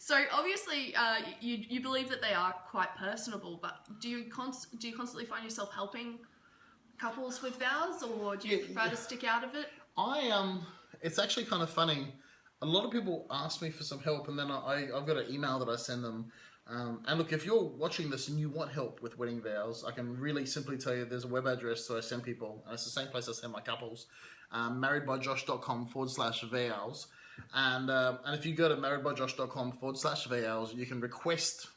So obviously, you believe that they are quite personable, but do you constantly find yourself helping couples with vows, or do you prefer to stick out of it? It's actually kind of funny. A lot of people ask me for some help, and then I've got an email that I send them. And look, if you're watching this and you want help with wedding vows, I can really simply tell you there's a web address that I send people, and it's the same place I send my couples, marriedbyjosh.com/vows. And if you go to marriedbyjosh.com/vows, you can request,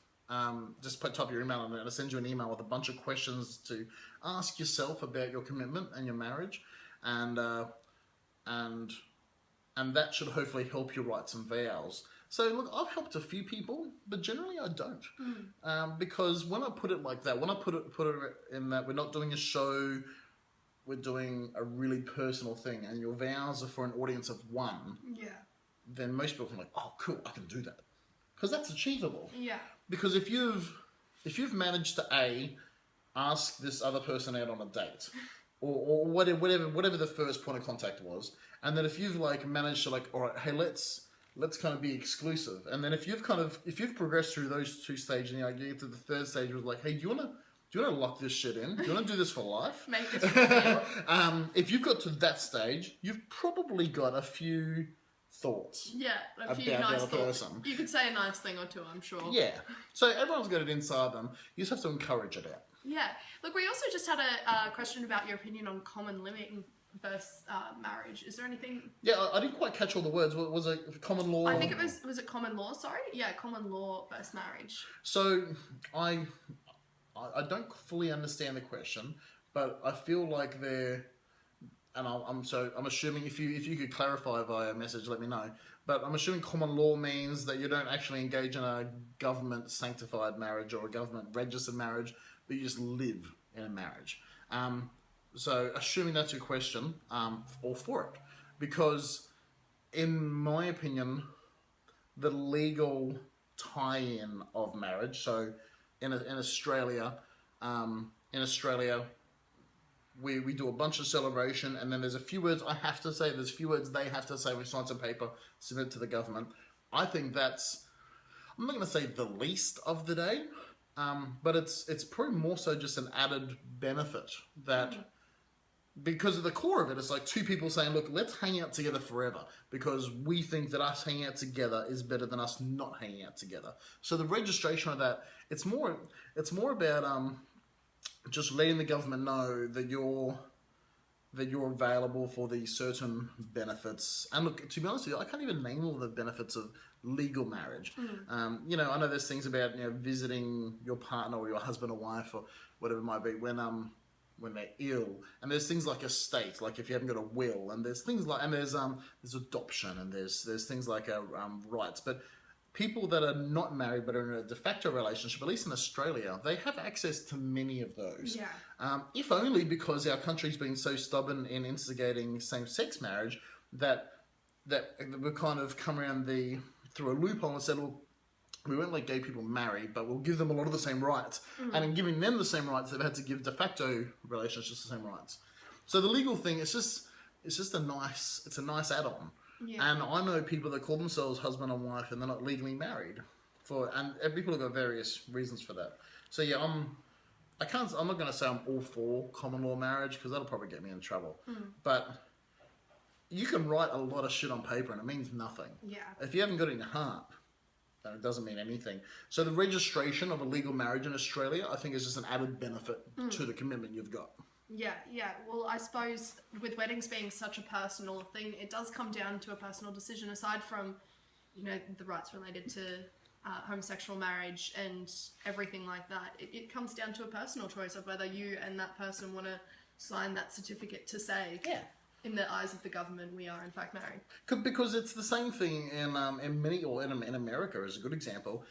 just type your email in there, and it'll send you an email with a bunch of questions to ask yourself about your commitment and your marriage. And that should hopefully help you write some vows. So look, I've helped a few people, but generally I don't. Because when I put it like that, when I put it in that we're not doing a show, we're doing a really personal thing, and your vows are for an audience of one, then most people can like, oh cool, I can do that. Because that's achievable. Yeah. Because if you've managed to ask this other person out on a date, or whatever the first point of contact was, and then if you've like managed to like, all right, hey, let's kind of be exclusive, and then if you've progressed through those two stages, and you get to the third stage, was like, hey, do you wanna lock this shit in? Do you wanna do this for life? Make this real. If you've got to that stage, you've probably got a few thoughts. Yeah, a few about nice the other thoughts. person. You could say a nice thing or two, I'm sure. Yeah. So everyone's got it inside them. You just have to encourage it out. Yeah. Look, we also just had a question about your opinion on common living versus marriage. Is there anything? Yeah, I didn't quite catch all the words. Was it common law? I think it was it common law? Sorry. Yeah, common law versus marriage. So I don't fully understand the question, but I feel like they're, and I'm assuming if you could clarify via message, let me know. But I'm assuming common law means that you don't actually engage in a government sanctified marriage or a government registered marriage, but you just live in a marriage. So assuming that's your question, all for it, because in my opinion, the legal tie-in of marriage. So in Australia, we do a bunch of celebration, and then there's a few words I have to say, there's a few words they have to say, we sign some paper, submit to the government. I think that's, I'm not going to say the least of the day, but it's probably more so just an added benefit that, because of the core of it, it's like two people saying, look, let's hang out together forever, because we think that us hanging out together is better than us not hanging out together. So the registration of that, it's more about just letting the government know that you're available for these certain benefits. And look, to be honest with you, I can't even name all the benefits of legal marriage. I know there's things about visiting your partner or your husband or wife or whatever it might be when they're ill, and there's things like estate, like if you haven't got a will, and there's things like, and there's adoption, and there's things like rights. But people that are not married but are in a de facto relationship, at least in Australia, they have access to many of those. Yeah. If only because our country's been so stubborn in instigating same-sex marriage that we've kind of come around through a loophole and said, well, we won't let gay people marry, but we'll give them a lot of the same rights. And in giving them the same rights, they've had to give de facto relationships the same rights. So the legal thing, it's just a nice add-on. Yeah. And I know people that call themselves husband and wife and they're not legally married, and people have got various reasons for that. So yeah, I'm not going to say I'm all for common law marriage, because that'll probably get me in trouble. But you can write a lot of shit on paper and it means nothing. Yeah. If you haven't got it in your heart, then it doesn't mean anything. So the registration of a legal marriage in Australia, I think, is just an added benefit to the commitment you've got. Yeah. Well, I suppose with weddings being such a personal thing, it does come down to a personal decision. Aside from, the rights related to homosexual marriage and everything like that, it comes down to a personal choice of whether you and that person want to sign that certificate to say, in the eyes of the government, we are in fact married. Because it's the same thing in America is a good example.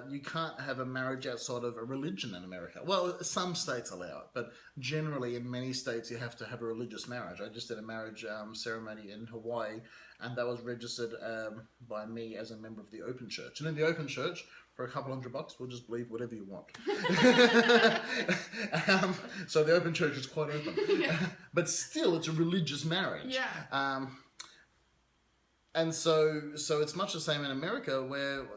You can't have a marriage outside of a religion in America. Well, some states allow it, but generally in many states you have to have a religious marriage. I just did a marriage ceremony in Hawaii, and that was registered by me as a member of the Open Church. And in the Open Church, for a couple $100, we'll just believe whatever you want. So the Open Church is quite open. But still, it's a religious marriage. Yeah. And so it's much the same in America, where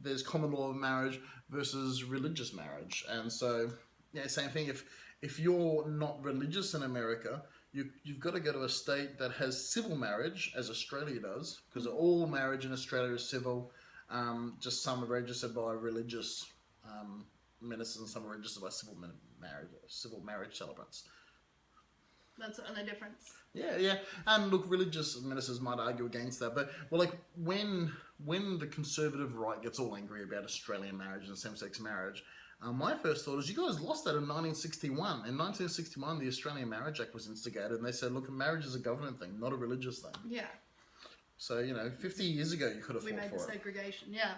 there's common law of marriage versus religious marriage, and so same thing. If you're not religious in America, you've got to go to a state that has civil marriage, as Australia does, because all marriage in Australia is civil. Just some are registered by religious ministers, and some are registered by civil marriage celebrants. That's the only difference. Yeah. And look, religious ministers might argue against that, but when the conservative right gets all angry about Australian marriage and same-sex marriage, my first thought is you guys lost that in 1961. In 1961, the Australian Marriage Act was instigated, and they said, look, marriage is a government thing, not a religious thing. Yeah. So 50 years ago, you could have fought for it. We made the segregation. Yeah.